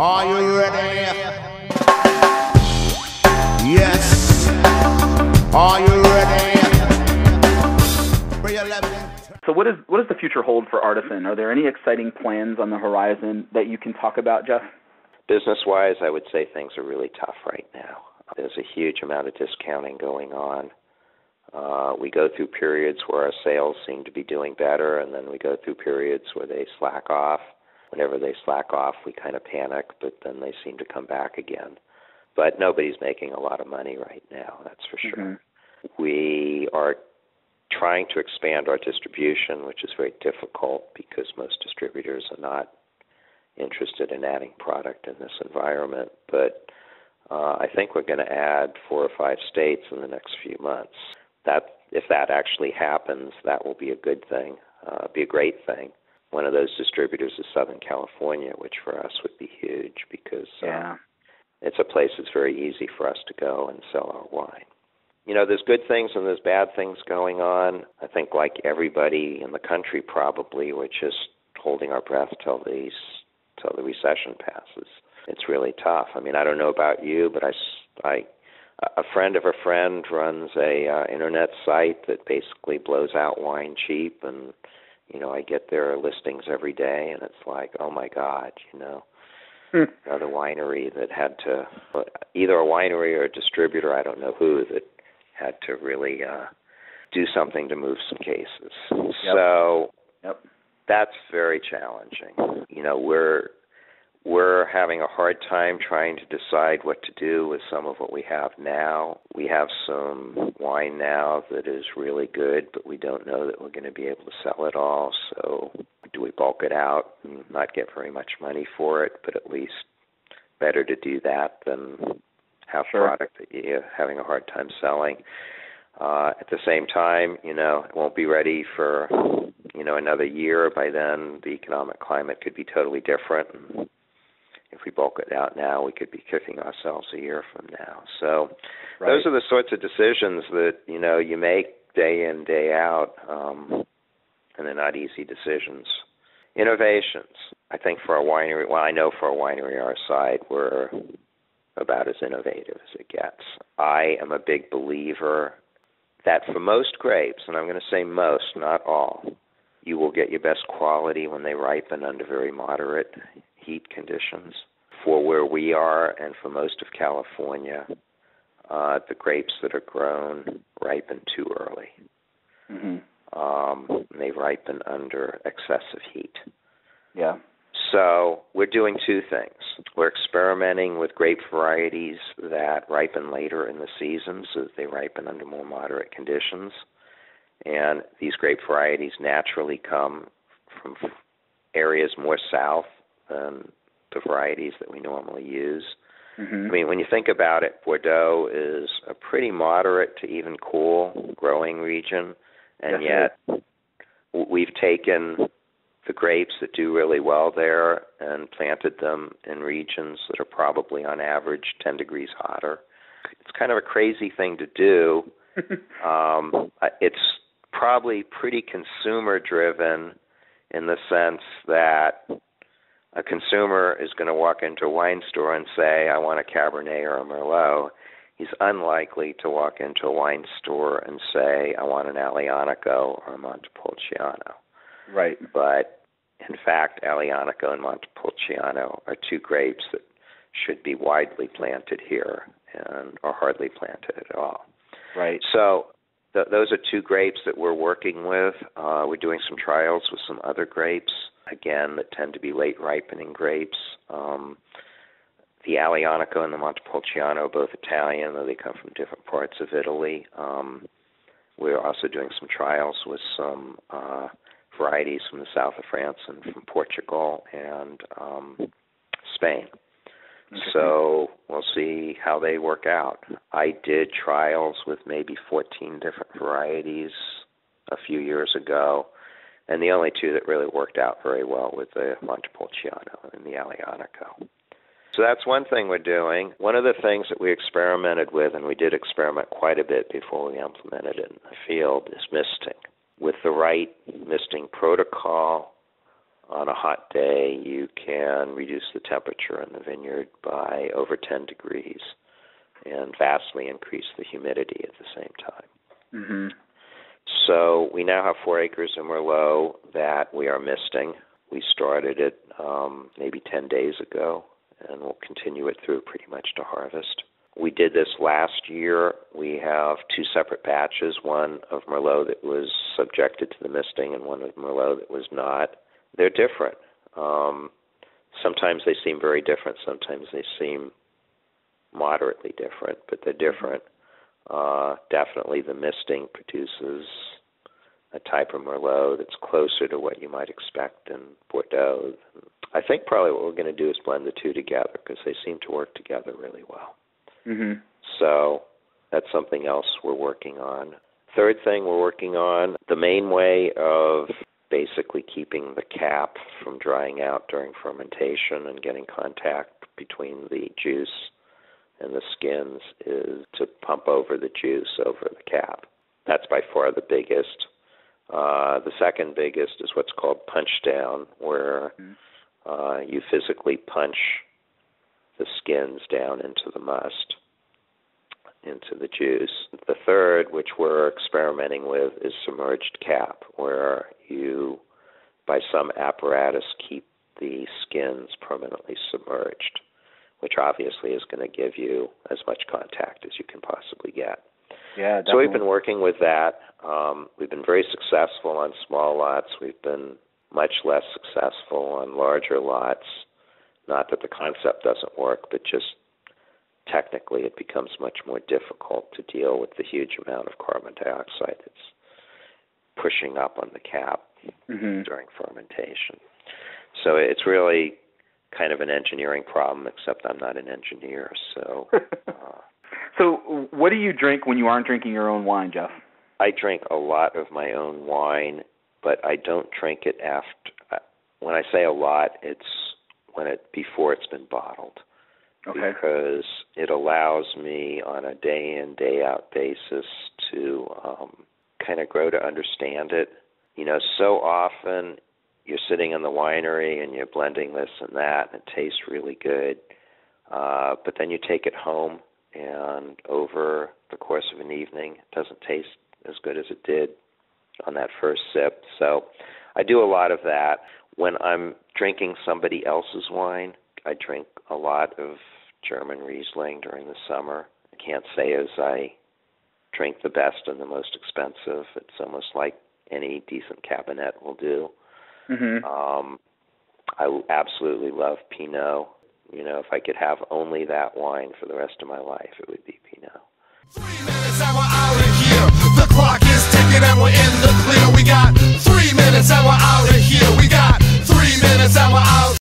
Are you ready? Yes. Are you ready? So what does the future hold for Artisan? Are there any exciting plans on the horizon that you can talk about, Jeff? Business-wise, I would say things are really tough right now. There's a huge amount of discounting going on. We go through periods where our sales seem to be doing better, and then we go through periods where they slack off. Whenever they slack off, we kind of panic, but then they seem to come back again. But nobody's making a lot of money right now, that's for sure. Mm-hmm. We are trying to expand our distribution, which is very difficult because most distributors are not interested in adding product in this environment. But I think we're going to add 4 or 5 states in the next few months. If that actually happens, that will be a good thing, be a great thing. One of those distributors is Southern California, which for us would be huge because it's a place that's very easy for us to go and sell our wine. You know, there's good things and there's bad things going on. I think like everybody in the country probably, we're just holding our breath till the recession passes. It's really tough. I mean, I don't know about you, but a friend of a friend runs a internet site that basically blows out wine cheap, and you know, I get their listings every day, and it's like, oh my God, you know, another winery that had to, either a winery or a distributor, I don't know who, that had to really do something to move some cases. Yep. So that's very challenging. You know, we're having a hard time trying to decide what to do with some of what we have now. We have some wine now that is really good, but we don't know that we're going to be able to sell it all. So do we bulk it out and not get very much money for it, but at least better to do that than have product that you're having a hard time selling. At the same time, you know, it won't be ready for, you know, another year. By then, the economic climate could be totally different. And if we bulk it out now, we could be kicking ourselves a year from now. So those are the sorts of decisions that, you know, you make day in, day out, and they're not easy decisions. Innovations. I think for a winery, well, I know for a winery our side, we're about as innovative as it gets. I am a big believer that for most grapes, and I'm going to say most, not all, you will get your best quality when they ripen under very moderate heat conditions. For where we are and for most of California, the grapes that are grown ripen too early. Mm-hmm. They ripen under excessive heat. Yeah. So we're doing 2 things. We're experimenting with grape varieties that ripen later in the season so that they ripen under more moderate conditions. And these grape varieties naturally come from areas more south than the varieties that we normally use. Mm-hmm. I mean, when you think about it, Bordeaux is a pretty moderate to even cool growing region, and yet we've taken the grapes that do really well there and planted them in regions that are probably on average 10 degrees hotter. It's kind of a crazy thing to do. It's probably pretty consumer-driven in the sense that a consumer is going to walk into a wine store and say, I want a Cabernet or a Merlot. He's unlikely to walk into a wine store and say, I want an Aglianico or a Montepulciano. Right. But, in fact, Aglianico and Montepulciano are 2 grapes that should be widely planted here and are hardly planted at all. Right. So those are 2 grapes that we're working with. We're doing some trials with some other grapes, again, that tend to be late ripening grapes. The Aglianico and the Montepulciano are both Italian, though they come from different parts of Italy. We're also doing some trials with some varieties from the south of France and from Portugal and Spain. Okay. So we'll see how they work out. I did trials with maybe 14 different varieties a few years ago, and the only 2 that really worked out very well were the Montepulciano and the Aglianico. So that's one thing we're doing. One of the things that we experimented with, and we did experiment quite a bit before we implemented it in the field, is misting. With the right misting protocol, on a hot day, you can reduce the temperature in the vineyard by over 10 degrees and vastly increase the humidity at the same time. Mm-hmm. So we now have 4 acres in Merlot that we are misting. We started it maybe 10 days ago, and we'll continue it through pretty much to harvest. We did this last year. We have 2 separate batches, one of Merlot that was subjected to the misting and one of Merlot that was not. They're different. Sometimes they seem very different. Sometimes they seem moderately different, but they're different. Definitely the misting produces a type of Merlot that's closer to what you might expect in Bordeaux. I think probably what we're going to do is blend the two together because they seem to work together really well. Mm-hmm. So that's something else we're working on. Third thing we're working on, the main way of basically keeping the cap from drying out during fermentation and getting contact between the juice and the skins is to pump over the juice over the cap. That's by far the biggest. The second biggest is what's called punch down, where you physically punch the skins down into the must, into the juice. The third, which we're experimenting with, is submerged cap, where you, by some apparatus, keep the skins permanently submerged, which obviously is going to give you as much contact as you can possibly get. Yeah, definitely. So we've been working with that. We've been very successful on small lots. We've been much less successful on larger lots. Not that the concept doesn't work, but just technically it becomes much more difficult to deal with the huge amount of carbon dioxide that's pushing up on the cap during fermentation. So it's really kind of an engineering problem, except I'm not an engineer. So, So what do you drink when you aren't drinking your own wine, Jeff? I drink a lot of my own wine, but I don't drink it after. When I say a lot, it's before it's been bottled. Okay. Because it allows me on a day in, day out basis to kind of grow to understand it. You know, so often you're sitting in the winery and you're blending this and that, and it tastes really good. But then you take it home, and over the course of an evening, it doesn't taste as good as it did on that first sip. So I do a lot of that. When I'm drinking somebody else's wine, I drink a lot of German Riesling during the summer. I can't say as I drink the best and the most expensive. It's almost like any decent cabinet will do. Mm-hmm. I absolutely love Pinot. You know, if I could have only that wine for the rest of my life, it would be Pinot.